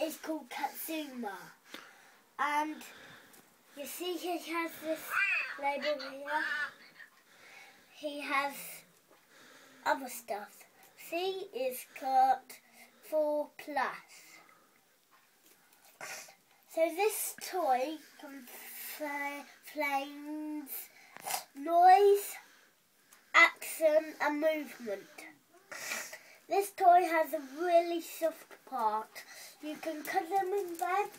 is called Katsuma. And you see he has this label here. He has other stuff. See, it's got 4+. So this toy can flames, noise, action and movement. This toy has a really soft part. You can cuddle him in bed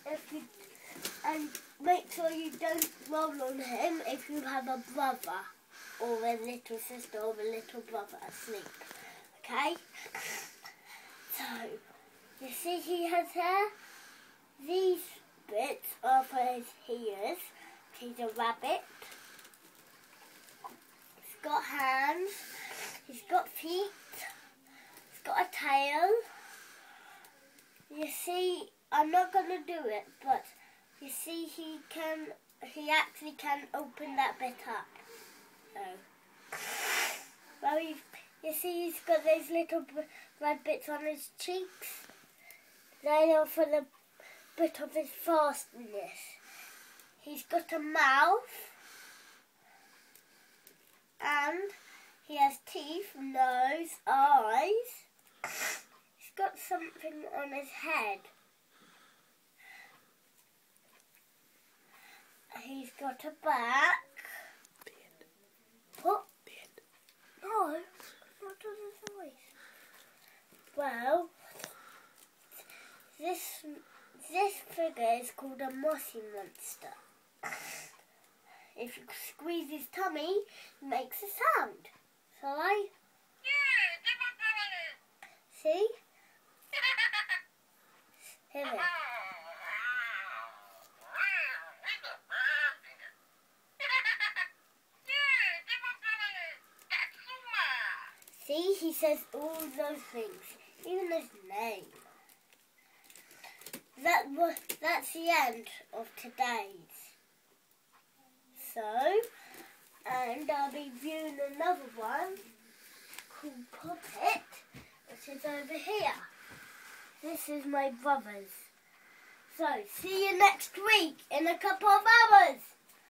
and make sure you don't roll on him if you have a brother or a little sister or a little brother asleep. Okay? So, you see he has hair? These bits are for his ears. He's a rabbit. He's got hands. He's got feet. He's got a tail. You see, I'm not going to do it, but you see he actually can open that bit up. So, well, you see he's got those little red bits on his cheeks. They are for the bit of his fastness. He's got a mouth and he has teeth, nose, eyes. He's got something on his head. He's got a back. The end. What? The end. No, not on his voice. Well, this figure is called a Moshi Monster. If you squeeze his tummy, it makes a sound. Shall I? See? Hear it. See, he says all those things, even his name. That's the end of today's. So, and I'll be viewing another one called Puppet, which is over here. This is my brother's. So, see you next week in a couple of hours.